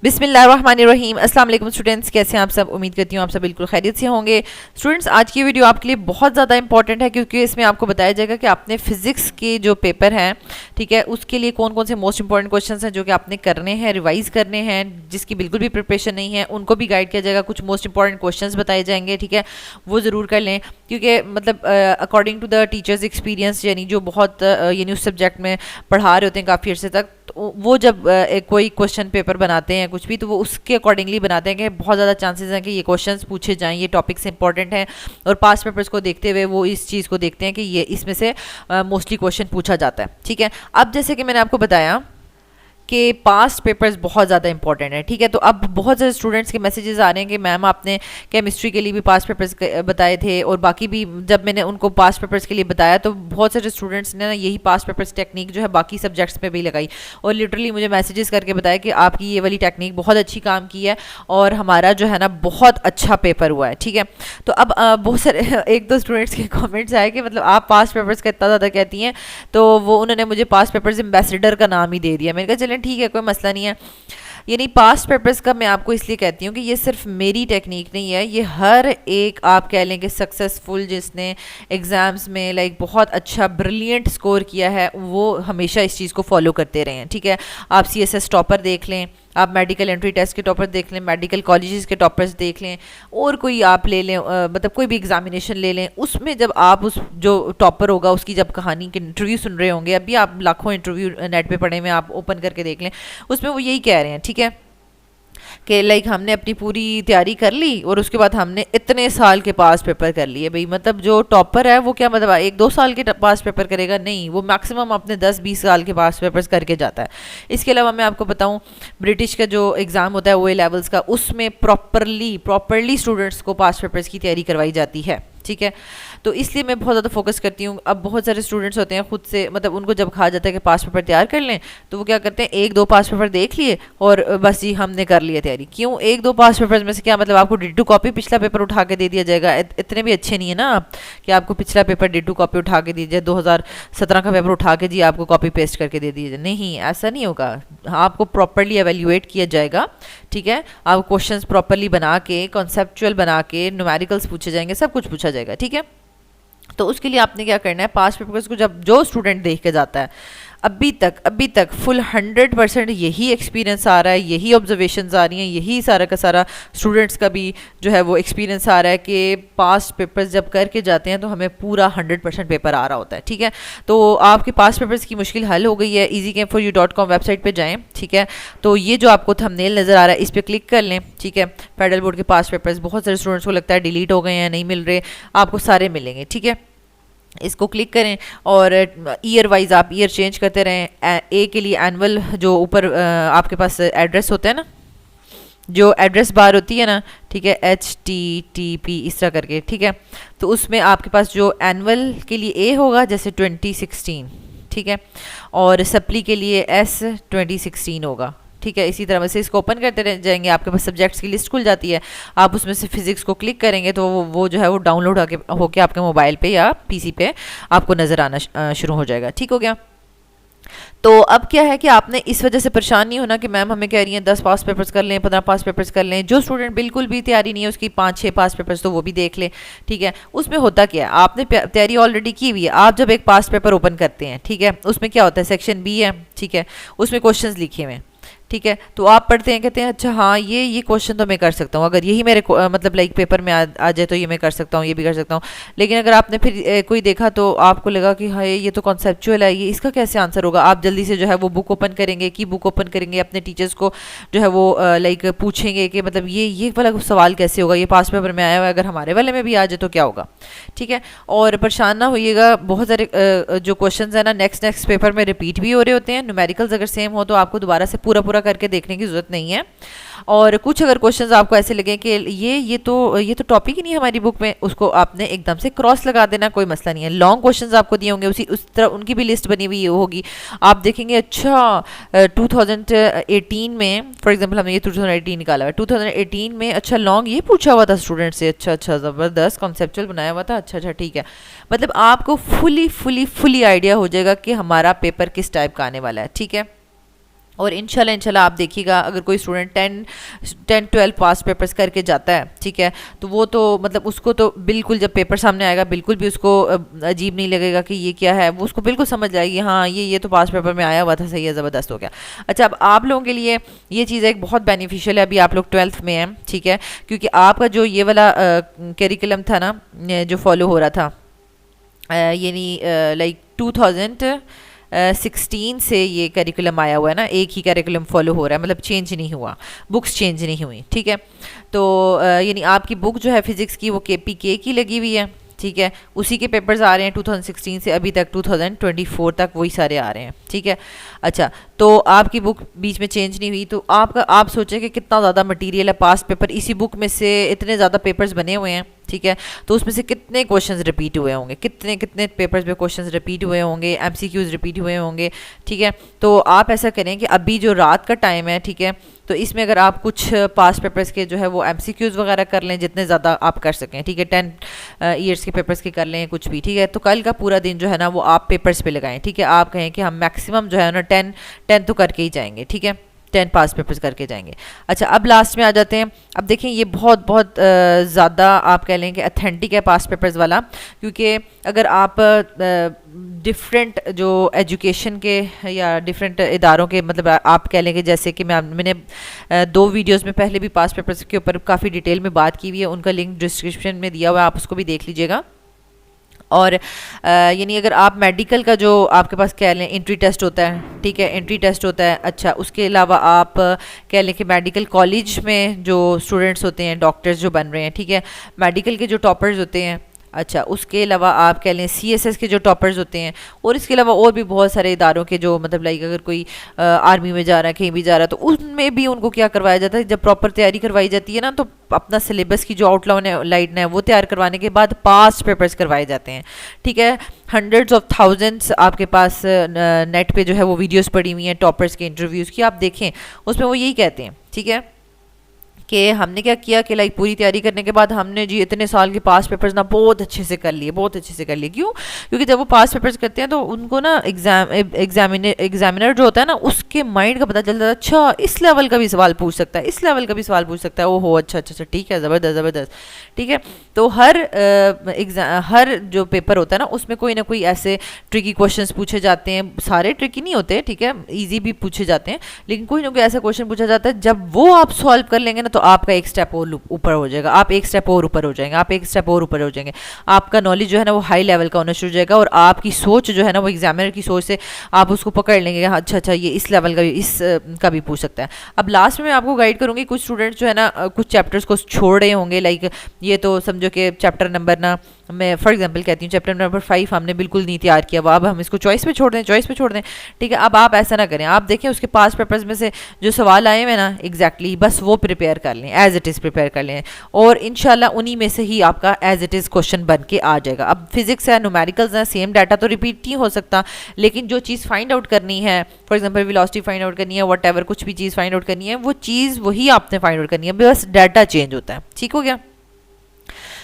बिस्मिल्लाहिर्रहमानिर्रहीम। अस्सलाम वालेकुम स्टूडेंट्स, कैसे हैं आप सब। उम्मीद करती हूँ आप सब बिल्कुल खैरियत से होंगे। स्टूडेंट्स, आज की वीडियो आपके लिए बहुत ज़्यादा इंपॉर्टेंट है क्योंकि इसमें आपको बताया जाएगा कि आपने फिजिक्स के जो पेपर हैं, ठीक है, उसके लिए कौन कौन से मोस्ट इंपॉर्टेंट क्वेश्चंस हैं जो कि आपने करने हैं, रिवाइज करने हैं। जिसकी बिल्कुल भी प्रिपरेशन नहीं है उनको भी गाइड किया जाएगा, कुछ मोस्ट इंपॉर्टेंट क्वेश्चंस बताए जाएंगे, ठीक है, वो ज़रूर कर लें क्योंकि मतलब according to the teachers experience, यानी जो बहुत यानी उस सब्जेक्ट में पढ़ा रहे होते हैं काफ़ी अर्से तक, तो वो जब कोई क्वेश्चन पेपर बनाते हैं कुछ भी, तो वो उसके अकॉर्डिंगली बनाते हैं कि बहुत ज़्यादा चांसेस हैं कि ये क्वेश्चंस पूछे जाएं, ये टॉपिक्स इंपॉर्टेंट हैं। और पास्ट पेपर्स को देखते हुए वो इस चीज़ को देखते हैं कि ये इसमें से मोस्टली क्वेश्चन पूछा जाता है, ठीक है। अब जैसे कि मैंने आपको बताया कि पास्ट पेपर्स बहुत ज़्यादा इंपॉर्टेंट है, ठीक है। तो अब बहुत सारे स्टूडेंट्स के मैसेजेस आ रहे हैं कि मैम आपने केमिस्ट्री के लिए भी पास्ट पेपर्स बताए थे, और बाकी भी जब मैंने उनको पास्ट पेपर्स के लिए बताया तो बहुत सारे स्टूडेंट्स ने ना यही पास्ट पेपर्स टेक्निक जो है बाकी सब्जेक्ट्स में भी लगाई, और लिटरली मुझे मैसेजेस करके बताया कि आपकी ये वाली टेक्निक बहुत अच्छी काम की है और हमारा जो है ना बहुत अच्छा पेपर हुआ है, ठीक है। तो अब बहुत सारे एक दो स्टूडेंट्स के कॉमेंट्स आए कि मतलब आप पास्ट पेपर्स का इतना ज़्यादा कहती हैं, तो वो उन्होंने मुझे पास्ट पेपर्स एम्बेसडर का नाम ही दे दिया। मैंने कहा चलें ठीक है, कोई मसला नहीं है। यानी पास्ट पेपर्स का मैं आपको इसलिए कहती हूँ कि ये सिर्फ मेरी टेक्निक नहीं है, ये हर एक आप कह लें कि सक्सेसफुल जिसने एग्ज़ाम्स में लाइक बहुत अच्छा ब्रिलियंट स्कोर किया है वो हमेशा इस चीज़ को फॉलो करते रहे हैं, ठीक है। आप CSS टॉपर देख लें, आप मेडिकल एंट्री टेस्ट के टॉपर देख लें, मेडिकल कॉलेजेस के टॉपर्स देख लें, और कोई आप ले लें, मतलब कोई भी एग्जामिनेशन ले लें, उसमें जब आप उस जो टॉपर होगा उसकी जब कहानी के इंटरव्यू सुन रहे होंगे, अभी आप लाखों इंटरव्यू नेट पे पढ़े में आप ओपन करके देख लें, उसमें वो यही कह रहे हैं, ठीक है, कि लाइक हमने अपनी पूरी तैयारी कर ली और उसके बाद हमने इतने साल के पास पेपर कर लिए। भाई मतलब जो टॉपर है वो क्या मतलब 1-2 साल के पास पेपर करेगा? नहीं, वो मैक्सिमम अपने 10-20 साल के पास पेपर्स करके जाता है। इसके अलावा मैं आपको बताऊं, ब्रिटिश का जो एग्ज़ाम होता है OA लेवल्स का, उसमें प्रॉपरली स्टूडेंट्स को पास पेपर्स की तैयारी करवाई जाती है, ठीक है। तो इसलिए मैं बहुत ज़्यादा फोकस करती हूँ। अब बहुत सारे स्टूडेंट्स होते हैं खुद से, मतलब उनको जब कहा जाता है कि पास पेपर तैयार कर लें, तो वो क्या करते हैं, 1-2 पास पेपर देख लिए और बस जी हमने कर लिया तैयारी। क्यों? 1-2 पास पेपर्स में से क्या मतलब आपको D2 कॉपी पिछला पेपर उठा के दे दिया जाएगा? इतने भी अच्छे नहीं है ना आप कि आपको पिछला पेपर D2 कॉपी उठा के दीजिए, 2017 का पेपर उठा के जी आपको कॉपी पेस्ट करके दे दीजिए। नहीं, ऐसा नहीं होगा। आपको प्रॉपरली एवेल्यूएट किया जाएगा, ठीक है। आप क्वेश्चंस प्रॉपरली बना के, कॉन्सेप्चुअल बना के, न्यूमेरिकल्स पूछे जाएंगे, सब कुछ पूछा जाएगा, ठीक है। तो उसके लिए आपने क्या करना है, पास्ट पेपर्स को जब जो स्टूडेंट देख के जाता है, अभी तक फुल 100% यही एक्सपीरियंस आ रहा है, यही ऑब्जर्वेशंस आ रही हैं, यही सारा का सारा स्टूडेंट्स का भी जो है वो एक्सपीरियंस आ रहा है कि पास्ट पेपर्स जब करके जाते हैं तो हमें पूरा 100% पेपर आ रहा होता है, ठीक है। तो आपके पास्ट पेपर्स की मुश्किल हल हो गई है। easycam4u.com वेबसाइट पे जाएँ, ठीक है। तो ये जो आपको थंबनेल नज़र आ रहा है इस पर क्लिक कर लें, ठीक है। फेडरल बोर्ड के पास्ट पेपर्स बहुत सारे स्टूडेंट्स को लगता है डिलीट हो गए हैं, नहीं मिल रहे, आपको सारे मिलेंगे, ठीक है। इसको क्लिक करें और ईयर वाइज आप ईयर चेंज करते रहें। ए के लिए एनुअल जो ऊपर आपके पास एड्रेस होता है ना, जो एड्रेस बार होती है ना, ठीक है, HTTP इस तरह करके, ठीक है। तो उसमें आपके पास जो एनुअल के लिए ए होगा जैसे 2016, ठीक है, और सप्ली के लिए S 2016 होगा, ठीक है। इसी तरह से इसको ओपन करते रह जाएंगे, आपके पास सब्जेक्ट्स की लिस्ट खुल जाती है। आप उसमें से फिजिक्स को क्लिक करेंगे तो वो जो है वो डाउनलोड होके आपके मोबाइल पे या PC पे आपको नज़र आना शुरू हो जाएगा, ठीक हो गया। तो अब क्या है कि आपने इस वजह से परेशान नहीं होना कि मैम हमें कह रही हैं 10 पास पेपर्स कर लें, 15 पास पेपर्स कर लें। जो स्टूडेंट बिल्कुल भी तैयारी नहीं है उसकी 5-6 पास पेपर्स तो वो भी देख लें, ठीक है। उसमें होता क्या है, आपने तैयारी ऑलरेडी की हुई है, आप जब एक पास पेपर ओपन करते हैं, ठीक है, उसमें क्या होता है, सेक्शन B है, ठीक है, उसमें क्वेश्चन लिखे हुए हैं, ठीक है। तो आप पढ़ते हैं, कहते हैं अच्छा हाँ ये क्वेश्चन तो मैं कर सकता हूँ, अगर यही मेरे मतलब लाइक पेपर में आ जाए तो ये मैं कर सकता हूँ, ये भी कर सकता हूँ। लेकिन अगर आपने फिर कोई देखा तो आपको लगा कि हाँ ये तो कॉन्सेप्चुअल है, ये इसका कैसे आंसर होगा, आप जल्दी से जो है वो बुक ओपन करेंगे, की बुक ओपन करेंगे, अपने टीचर्स को जो है वो लाइक पूछेंगे कि मतलब ये वाला सवाल कैसे होगा, ये पास पेपर में आया हुआ है, अगर हमारे वाले में भी आ जाए तो क्या होगा, ठीक है। और परेशान ना होइएगा, बहुत सारे जो क्वेश्चन है ना नेक्स्ट पेपर में रिपीट भी हो रहे होते हैं। न्यूमेरिकल्स अगर सेम हो तो आपको दोबारा से पूरा करके देखने की जरूरत नहीं है। और कुछ अगर क्वेश्चंस आपको ऐसे लगे कि ये तो टॉपिक ही नहीं है हमारी बुक में, उसको आपने एकदम से क्रॉस लगा देना, कोई मसला नहीं है। लॉन्ग क्वेश्चंस आपको दिए होंगे उस तरह उनकी भी लिस्ट बनी हुई होगी, आप देखेंगे अच्छा 2018 में फॉर एग्जांपल हमने ये 2018 निकाला है, 2018 में अच्छा लॉन्ग ये पूछा हुआ था स्टूडेंट से, अच्छा ज़बरदस्त कॉन्सेप्चुअल बनाया हुआ था, अच्छा ठीक है। मतलब आपको फुली आइडिया हो जाएगा कि हमारा पेपर किस टाइप का आने वाला है, ठीक है। और इंशाल्लाह आप देखिएगा अगर कोई स्टूडेंट 10-12 पास पेपर्स करके जाता है, ठीक है, तो वो तो मतलब उसको तो बिल्कुल जब पेपर सामने आएगा बिल्कुल भी उसको अजीब नहीं लगेगा कि ये क्या है, वो उसको बिल्कुल समझ जाएगी हाँ ये तो पास पेपर में आया हुआ था, सही है, ज़बरदस्त हो गया। अच्छा, अब आप लोगों के लिए ये चीज़ एक बहुत बेनिफिशियल है, अभी आप लोग 12th में हैं, ठीक है, क्योंकि आपका जो ये वाला करिकुलम था ना जो फॉलो हो रहा था, यानी लाइक 2016 से ये करिकुलम आया हुआ है ना, एक ही करिकुलम फॉलो हो रहा है, मतलब चेंज नहीं हुआ, बुक्स चेंज नहीं हुई, ठीक है। तो यानी आपकी बुक जो है फिज़िक्स की वो KPK की लगी हुई है, ठीक है, उसी के पेपर्स आ रहे हैं 2016 से अभी तक 2024 तक वही सारे आ रहे हैं, ठीक है। अच्छा, तो आपकी बुक बीच में चेंज नहीं हुई, तो आप सोचें कि कितना ज़्यादा मटेरियल है, पास्ट पेपर इसी बुक में से इतने ज़्यादा पेपर्स बने हुए हैं, ठीक है, तो उसमें से कितने क्वेश्चंस रिपीट हुए होंगे, कितने पेपर्स में क्वेश्चंस रिपीट हुए होंगे, MCQs रिपीट हुए होंगे, ठीक है। तो आप ऐसा करें कि अभी जो रात का टाइम है, ठीक है, तो इसमें अगर आप कुछ पास्ट पेपर्स के जो है वो MCQs वगैरह कर लें जितने ज़्यादा आप कर सकें, ठीक है, 10 ईयर्स के पेपर्स के कर लें कुछ भी, ठीक है, तो कल का पूरा दिन जो है ना वो आप पेपर्स पे लगाएं, ठीक है, आप कहें कि हम मैक्सिमम जो है ना 10 तो करके ही जाएंगे, ठीक है, 10 पास पेपर्स करके जाएंगे। अच्छा, अब लास्ट में आ जाते हैं। अब देखें ये बहुत ज़्यादा आप कह लें कि अथेंटिक है पास पेपर्स वाला, क्योंकि अगर आप डिफरेंट जो एजुकेशन के या डिफरेंट इदारों के, मतलब आप कह लें कि जैसे कि मैंने 2 वीडियोस में पहले भी पास पेपर्स के ऊपर काफ़ी डिटेल में बात की हुई है, उनका लिंक डिस्क्रिप्शन में दिया हुआ है, आप उसको भी देख लीजिएगा। और यानी अगर आप मेडिकल का जो आपके पास कह लें एंट्री टेस्ट होता है, ठीक है, एंट्री टेस्ट होता है। अच्छा, उसके अलावा आप कह लें कि मेडिकल कॉलेज में जो स्टूडेंट्स होते हैं, डॉक्टर्स जो बन रहे हैं, ठीक है, मेडिकल के जो टॉपर्स होते हैं, अच्छा, उसके अलावा आप कह लें CSS के जो टॉपर्स होते हैं, और इसके अलावा और भी बहुत सारे इदारों के जो मतलब लाइक अगर कोई आर्मी में जा रहा है, कहीं भी जा रहा है, तो उसमें भी उनको क्या करवाया जाता है, जब प्रॉपर तैयारी करवाई जाती है ना, तो अपना सिलेबस की जो आउटलाइन है वो तैयार करवाने के बाद पास्ट पेपर्स करवाए जाते हैं, ठीक है। हंड्रेड्स ऑफ थाउजेंड्स आपके पास नेट पे जो है वो वीडियोस पड़ी हुई हैं टॉपर्स के इंटरव्यूज़ की, आप देखें उसमें वो यही कहते हैं, ठीक है, कि हमने क्या किया कि लाइक पूरी तैयारी करने के बाद हमने जी इतने साल के पास पेपर्स ना बहुत अच्छे से कर लिए, बहुत अच्छे से कर लिए। क्यों? क्योंकि जब वो पास पेपर्स करते हैं तो उनको ना एग्जामिनर जो होता है ना उसके माइंड का पता चलता है, अच्छा इस लेवल का भी सवाल पूछ सकता है, इस लेवल का भी सवाल पूछ सकता है, ओहो अच्छा अच्छा अच्छा, ठीक है, ज़बरदस्त, ठीक है। तो हर जो पेपर होता है ना उसमें कोई ना कोई ऐसे ट्रिकी क्वेश्चंस पूछे जाते हैं, सारे ट्रिकी नहीं होते, ठीक है, ईजी भी पूछे जाते हैं, लेकिन कोई ना कोई ऐसा क्वेश्चन पूछा जाता है, जब वो आप सॉल्व कर लेंगे ना तो आपका एक स्टेप और ऊपर हो जाएगा, आप एक स्टेप और ऊपर हो जाएंगे, आप एक स्टेप और ऊपर हो जाएंगे, आपका नॉलेज जो है ना वो हाई लेवल का होना शुरू हो जाएगा, और आपकी सोच जो है ना वो एग्जामिनर की सोच से आप उसको पकड़ लेंगे, अच्छा अच्छा ये इस लेवल का भी, इस का भी पूछ सकता है। अब लास्ट में मैं आपको गाइड करूँगी, कुछ स्टूडेंट्स जो है ना कुछ चैप्टर्स को छोड़ रहे होंगे, लाइक ये तो समझो कि चैप्टर नंबर ना, मैं फॉर एग्जांपल कहती हूँ चैप्टर नंबर 5 हमने बिल्कुल नहीं तैयार किया, अब हम इसको चॉइस पे छोड़ दें, ठीक है। अब आप ऐसा ना करें, आप देखें उसके पास पेपर्स में से जो सवाल आए हुए ना एग्जैक्टली बस वो प्रिपेयर कर लें, एज इट इज़ प्रिपेयर कर लें, और इंशाल्लाह उन्हीं में से ही आपका एज इट इज़ क्वेश्चन बन के आ जाएगा। अब फिजिक्स है, न्यूमेरिकल्स है, सेम डाटा तो रिपीट नहीं हो सकता, लेकिन जो चीज़ फाइंड आउट करनी है, for example velocity find out करनी है, वट एवर कुछ भी चीज़ फाइंड आउट करनी है, वो चीज़ वही आपने फाइंड आउट करनी है, बस डाटा चेंज होता है, ठीक हो गया।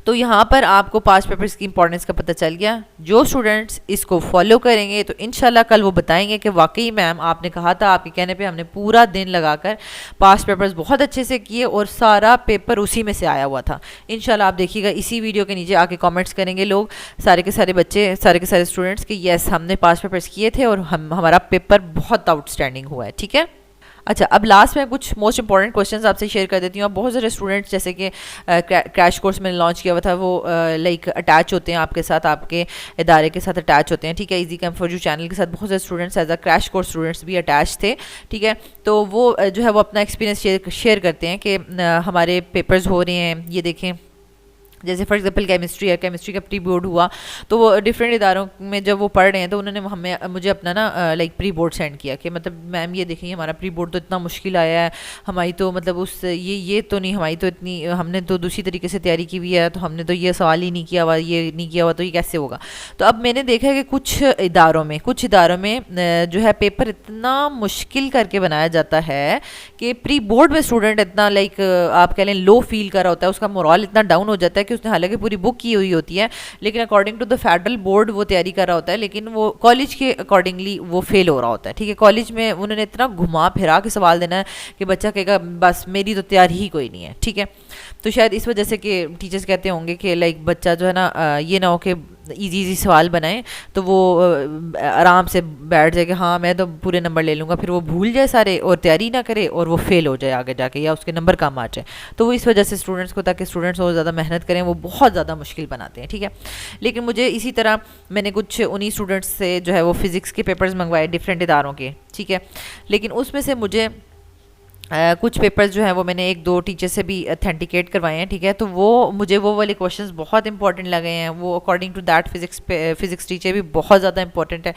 तो यहाँ पर आपको पास्ट पेपर्स की इंपॉर्टेंस का पता चल गया। जो स्टूडेंट्स इसको फॉलो करेंगे तो इंशाल्लाह कल वो बताएंगे कि वाकई मैम आपने कहा था, आपके कहने पे हमने पूरा दिन लगाकर पास्ट पेपर्स बहुत अच्छे से किए और सारा पेपर उसी में से आया हुआ था। इंशाल्लाह आप देखिएगा, इसी वीडियो के नीचे आके कमेंट्स करेंगे लोग, सारे के सारे बच्चे, सारे के सारे स्टूडेंट्स कि येस हमने पास्ट पेपर्स किए थे और हमारा पेपर बहुत आउटस्टैंडिंग हुआ है, ठीक है। अच्छा, अब लास्ट में कुछ मोस्ट इंपॉर्टेंट क्वेश्चंस आपसे शेयर कर देती हूँ। अब बहुत सारे स्टूडेंट्स जैसे कि क्रैश कोर्स मैंने लॉन्च किया हुआ था, वो लाइक अटैच होते हैं आपके साथ, आपके इदारे के साथ अटैच होते हैं, ठीक है। Easy cam for you channel के साथ बहुत सारे students as a crash course students भी अटैच थे, ठीक है। तो वो जो है वो अपना एक्सपीरियंस शेयर करते हैं कि हमारे पेपर्स हो रहे हैं, ये देखें जैसे फॉर एग्जांपल केमिस्ट्री है, केमिस्ट्री का प्री बोर्ड हुआ, तो वो डिफरेंट इदारों में जब वो पढ़ रहे हैं तो उन्होंने मुझे अपना ना लाइक प्री बोर्ड सेंड किया कि मतलब मैम ये देखें हमारा प्री बोर्ड तो इतना मुश्किल आया है, हमारी तो मतलब ये तो नहीं, हमारी तो इतनी, हमने तो दूसरी तरीके से तैयारी की हुई है, तो हमने तो ये सवाल ही नहीं किया हुआ, ये नहीं किया हुआ, तो ये कैसे होगा। तो अब मैंने देखा है कि कुछ इदारों में जो है पेपर इतना मुश्किल करके बनाया जाता है कि प्री बोर्ड में स्टूडेंट इतना लाइक आप कह लें लो फील कर रहा होता है, उसका मोरल इतना डाउन हो जाता है कि कि उसने हालांकि पूरी बुक की हुई होती है, लेकिन according to the federal board वो तैयारी कर रहा होता है, लेकिन वो कॉलेज के अकॉर्डिंगली वो फेल हो रहा होता है। ठीक है, कॉलेज में उन्होंने इतना घुमा फिरा के सवाल देना है कि बच्चा कहेगा बस मेरी तो तैयारी ही कोई नहीं है। ठीक है, तो शायद इस वजह से कि टीचर्स कहते होंगे कि लाइक बच्चा जो है ना ये ना हो कि इजी इजी सवाल बनाए तो वो आराम से बैठ जाए कि हाँ मैं तो पूरे नंबर ले लूँगा, फिर वो भूल जाए सारे और तैयारी ना करे और वो फेल हो जाए आगे जाके, या उसके नंबर कम आ जाए। तो वो इस वजह से स्टूडेंट्स को, ताकि स्टूडेंट्स और ज़्यादा मेहनत करें, वो बहुत ज़्यादा मुश्किल बनाते हैं। ठीक है, लेकिन मुझे इसी तरह मैंने कुछ उन्हीं स्टूडेंट्स से जो है वो फिज़िक्स के पेपर्स मंगवाए डिफरेंट इदारों के। ठीक है, लेकिन उसमें से मुझे कुछ पेपर्स जो हैं वो मैंने एक दो टीचर से भी ऑथेंटिकेट करवाए हैं। ठीक है, तो वो मुझे वो वाले क्वेश्चंस बहुत इंपॉर्टेंट लगे हैं, वो according to that physics teacher भी बहुत ज़्यादा इंपॉर्टेंट है,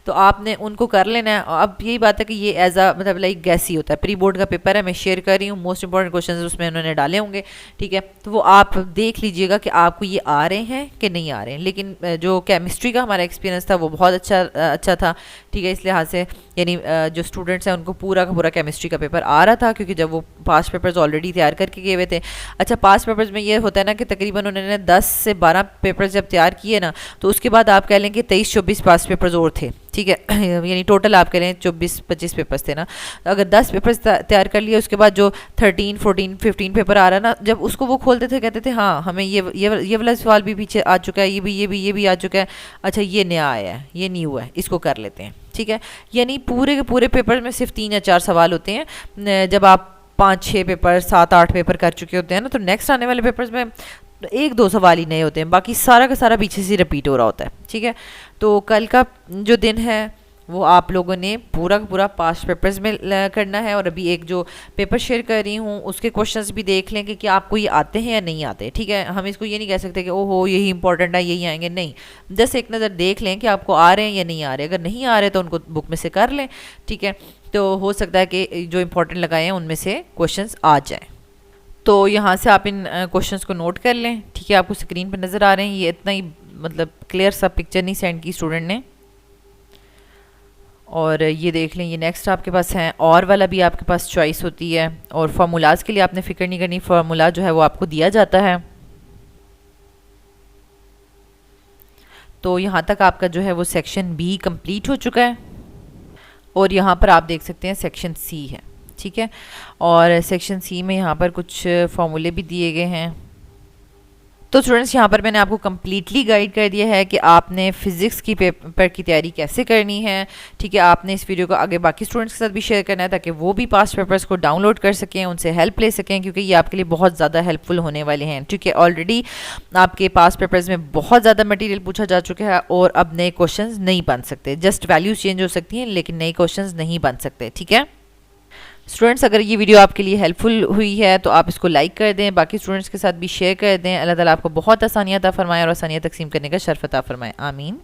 तो आपने उनको कर लेना है। अब यही बात है कि ये एज अ मतलब लाइक गैस ही होता है, प्री बोर्ड का पेपर है, मैं शेयर कर रही हूँ, मोस्ट इंपॉर्टेंट क्वेश्चन उसमें उन्होंने डाले होंगे। ठीक है, तो वो आप देख लीजिएगा कि आपको ये आ रहे हैं कि नहीं आ रहे हैं। लेकिन जो केमिस्ट्री का हमारा एक्सपीरियंस था वो बहुत अच्छा था। ठीक है, इस लिहाज से यानी जो स्टूडेंट्स हैं उनको पूरा का पूरा केमिस्ट्री का पेपर आ रहा था, क्योंकि जब वो पास्ट पेपर्स ऑलरेडी तैयार करके गए हुए थे। अच्छा, पास्ट पेपर्स में ये होता है ना कि तकरीबन उन्होंने 10 से 12 पेपर्स जब तैयार किए ना, तो उसके बाद आप कह लें कि 23-24 पास्ट पेपर्स और थे। ठीक है, यानी टोटल आप कह लें 24-25 पेपर्स थे ना। तो अगर 10 पेपर्स तैयार कर लिए, उसके बाद जो 13, 14, 15 पेपर आ रहा ना, जब उसको वो खोलते थे कहते थे हाँ हमें ये वाला सवाल भी पीछे आ चुका है, ये भी आ चुका है, अच्छा ये नया आया है, ये न्यू है, इसको कर लेते हैं। ठीक है, यानी पूरे के पूरे पेपर में सिर्फ 3 या 4 सवाल होते हैं। जब आप 5-6 पेपर 7-8 पेपर कर चुके होते हैं ना, तो नेक्स्ट आने वाले पेपर्स में 1-2 सवाल ही नए होते हैं, बाकी सारा का सारा पीछे से रिपीट हो रहा होता है। ठीक है, तो कल का जो दिन है वो आप लोगों ने पूरा का पूरा पास्ट पेपर्स में करना है। और अभी एक जो पेपर शेयर कर रही हूँ उसके क्वेश्चंस भी देख लें कि आपको ये आते हैं या नहीं आते। ठीक है, हम इसको ये नहीं कह सकते कि ओहो यही इंपॉर्टेंट है यही आएंगे, नहीं, जस्ट एक नज़र देख लें कि आपको आ रहे हैं या नहीं आ रहे। अगर नहीं आ रहे तो उनको बुक में से कर लें। ठीक है, तो हो सकता है कि जो इंपॉर्टेंट लगाए हैं उनमें से क्वेश्चंस आ जाएँ। तो यहाँ से आप इन क्वेश्चंस को नोट कर लें। ठीक है, आपको स्क्रीन पर नज़र आ रहे हैं, ये इतना ही मतलब क्लियर सा पिक्चर नहीं सेंड की स्टूडेंट ने। और ये देख लें, ये नेक्स्ट आपके पास है, और वाला भी आपके पास चॉइस होती है। और फार्मूलाज के लिए आपने फ़िक्र नहीं करनी, फार्मूला जो है वो आपको दिया जाता है। तो यहाँ तक आपका जो है वो सेक्शन बी कंप्लीट हो चुका है, और यहाँ पर आप देख सकते हैं सेक्शन सी है। ठीक है, और सेक्शन सी में यहाँ पर कुछ फार्मूले भी दिए गए हैं। तो स्टूडेंट्स, यहाँ पर मैंने आपको कम्प्लीटली गाइड कर दिया है कि आपने फ़िज़िक्स की पेपर की तैयारी कैसे करनी है। ठीक है, आपने इस वीडियो को आगे बाकी स्टूडेंट्स के साथ भी शेयर करना है ताकि वो भी पास्ट पेपर्स को डाउनलोड कर सकें, उनसे हेल्प ले सकें, क्योंकि ये आपके लिए बहुत ज़्यादा हेल्पफुल होने वाले हैं। ठीक है, ऑलरेडी आपके पास्ट पेपर्स में बहुत ज़्यादा मटीरियल पूछा जा चुका है और अब नए क्वेश्चन नहीं बन सकते। जस्ट वैल्यूज़ चेंज हो सकती हैं, लेकिन नए क्वेश्चन नहीं बन सकते। ठीक है स्टूडेंट्स, अगर ये वीडियो आपके लिए हेल्पफुल हुई है तो आप इसको लाइक कर दें, बाकी स्टूडेंट्स के साथ भी शेयर कर दें। अल्लाह ताला आपको बहुत आसानियाँ अता फरमाए और आसानियाँ तकसीम करने का शर्फ अता फरमाए। आमीन।